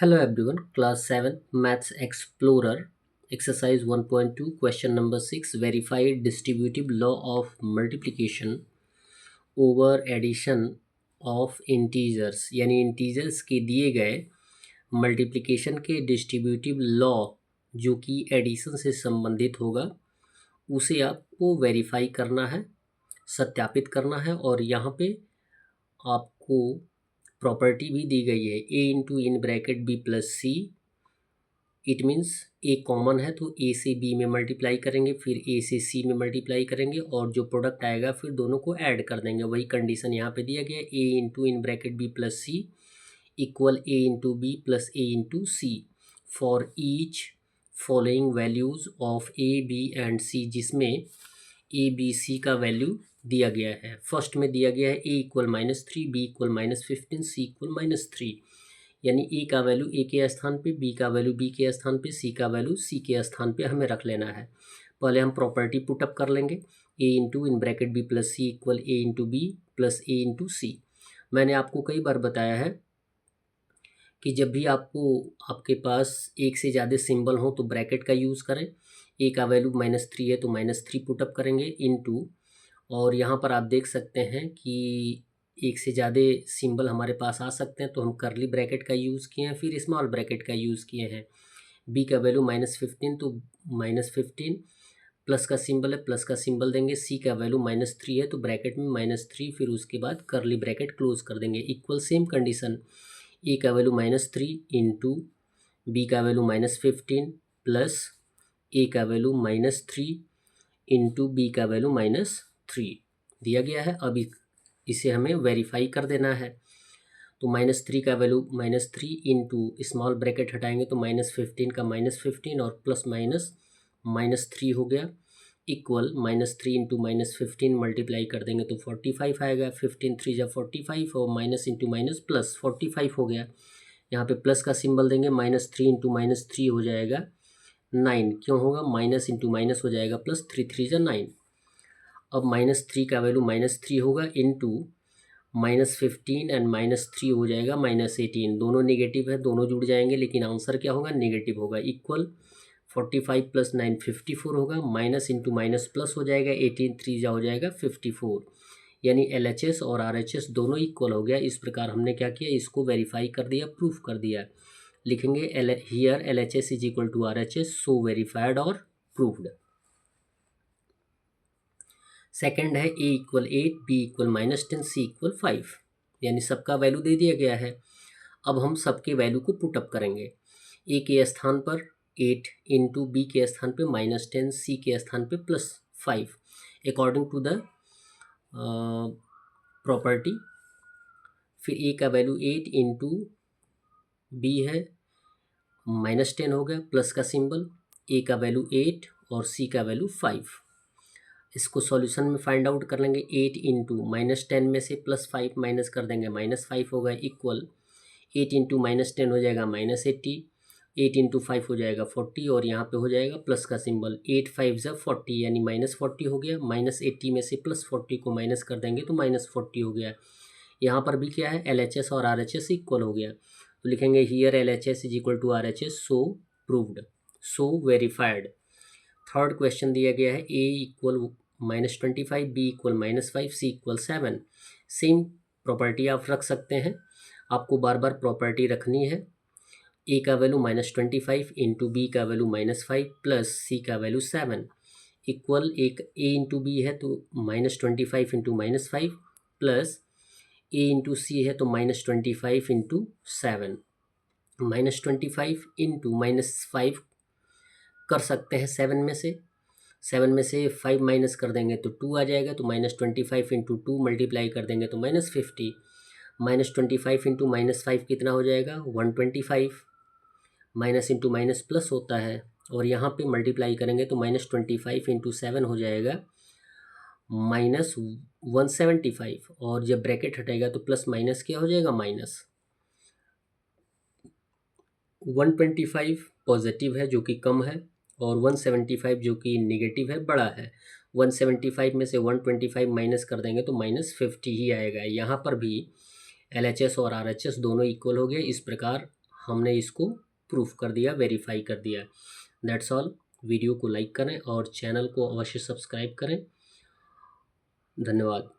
Hello everyone, class 7 Maths Explorer exercise 1.2 question number 6 verify distributive law of multiplication over addition of integers यानी integers के दिए गए multiplication के distributive law जो कि एडिशन से संबंधित होगा उसे आपको वेरीफाई करना है, सत्यापित करना है। और यहाँ पे आपको प्रॉपर्टी भी दी गई है A into in bracket B plus C. It means A common है तो ए से बी में मल्टीप्लाई करेंगे, फिर ए से सी में मल्टीप्लाई करेंगे और जो प्रोडक्ट आएगा फिर दोनों को ऐड कर देंगे। वही कंडीशन यहाँ पे दिया गया है, A into in bracket B plus C equal A into B plus A into C for each following values of A B and C, जिसमें ए बी सी का वैल्यू दिया गया है। फर्स्ट में दिया गया है A equal -3, B equal -15, C equal -3। यानी ए का वैल्यू ए के स्थान पे, बी का वैल्यू बी के स्थान पे, सी का वैल्यू सी के स्थान पे हमें रख लेना है। पहले हम प्रॉपर्टी पुटअप कर लेंगे, A into in bracket B plus C equal A into B plus A into C. मैंने आपको कई बार बताया है कि जब भी आपके पास एक से ज़्यादा सिंबल हो तो ब्रैकेट का यूज़ करें। ए का वैल्यू -3 है तो -3 पुटअप करेंगे इंटू, और यहाँ पर आप देख सकते हैं कि एक से ज़्यादा सिंबल हमारे पास आ सकते हैं तो हम करली ब्रैकेट का यूज़ किए हैं, फिर स्मॉल ब्रैकेट का यूज़ किए हैं। बी का वैल्यू -15 तो -15 प्लस का सिंबल है, प्लस का सिंबल देंगे। सी का वैल्यू -3 है तो ब्रैकेट में -3, फिर उसके बाद करली ब्रैकेट क्लोज कर देंगे। इक्वल सेम कंडीशन, ए का वैल्यू -3 इंटू बी का वैल्यू -15 प्लस ए का वैल्यू -3 इंटू बी का वैल्यू -3 दिया गया है। अब इसे हमें वेरीफाई कर देना है। तो -3 का वैल्यू -3 इंटू स्मॉल ब्रैकेट हटाएंगे तो -15 का -15 और प्लस माइनस -3 हो गया इक्वल -3 इंटू -15 मल्टीप्लाई कर देंगे तो 45 आएगा। 15 3 जा 45 और माइनस इंटू माइनस प्लस 45 हो गया। यहाँ पे प्लस का सिंबल देंगे, -3 इंटू -3 हो जाएगा 9। क्यों होगा? माइनस इंटू माइनस हो जाएगा प्लस, 3 3 जा 9। अब -3 का वैल्यू -3 होगा इंटू -15 एंड -3 हो जाएगा -18। दोनों नेगेटिव है, दोनों जुड़ जाएंगे, लेकिन आंसर क्या होगा? नेगेटिव होगा। इक्वल 45 प्लस 9 54 होगा, माइनस इंटू माइनस प्लस हो जाएगा, 18 3 जा हो जाएगा 54। यानी LHS और RHS दोनों इक्वल हो गया। इस प्रकार हमने क्या किया? इसको वेरीफाई कर दिया, प्रूफ कर दिया। लिखेंगे here LHS is equal to RHS, so verified और प्रूफ्ड। सेकंड है A equal 8, B equal -10, C equal 5। यानी सबका वैल्यू दे दिया गया है। अब हम सबके वैल्यू को पुटअप करेंगे। ए के स्थान पर 8 इंटू बी के स्थान पे -10, सी के स्थान पे +5 अकॉर्डिंग टू द प्रॉपर्टी। फिर ए का वैल्यू 8 इंटू बी है -10 हो गया, प्लस का सिंबल। ए का वैल्यू 8 और सी का वैल्यू 5। इसको सॉल्यूशन में फाइंड आउट कर लेंगे। 8 इंटू -10 में से +5 माइनस कर देंगे, -5 होगा इक्वल 8 इंटू -10 हो जाएगा -80, 8 इंटू 5 हो जाएगा 40 और यहाँ पे हो जाएगा प्लस का सिंबल। 8 5 जा 40 यानी -40 हो गया। -80 में से +40 को माइनस कर देंगे तो -40 हो गया। यहाँ पर भी क्या है? LHS और RHS इक्वल हो गया तो लिखेंगे here LHS is equal to RHS, so proved, so verified. Third question दिया गया है A equal -25, B equal -5, C equal 7। Same property आप रख सकते हैं, आपको बार बार प्रॉपर्टी रखनी है। ए का वैल्यू -25 इंटू बी का वैल्यू -5 प्लस सी का वैल्यू 7 इक्वल, एक ए इंटू बी है तो -25 इंटू -5 प्लस ए इंटू सी है तो -25 इंटू 7। -25 इंटू -5 कर सकते हैं 7 में से, 7 में से 5 माइनस कर देंगे तो 2 आ जाएगा। तो -25 इंटू 2 मल्टीप्लाई कर देंगे तो -50। -25 इंटू -5 कितना हो जाएगा? 125। माइनस इंटू माइनस प्लस होता है और यहाँ पे मल्टीप्लाई करेंगे तो -25 इंटू 7 हो जाएगा -175। और जब ब्रैकेट हटेगा तो प्लस माइनस क्या हो जाएगा? माइनस। 125 पॉजिटिव है जो कि कम है और 175 जो कि नेगेटिव है, बड़ा है। 175 में से 125 माइनस कर देंगे तो -50 ही आएगा। यहाँ पर भी LHS और RHS दोनों इक्वल हो गए। इस प्रकार हमने इसको प्रूफ कर दिया, वेरीफाई कर दिया। That's all. वीडियो को लाइक करें और चैनल को अवश्य सब्सक्राइब करें। धन्यवाद।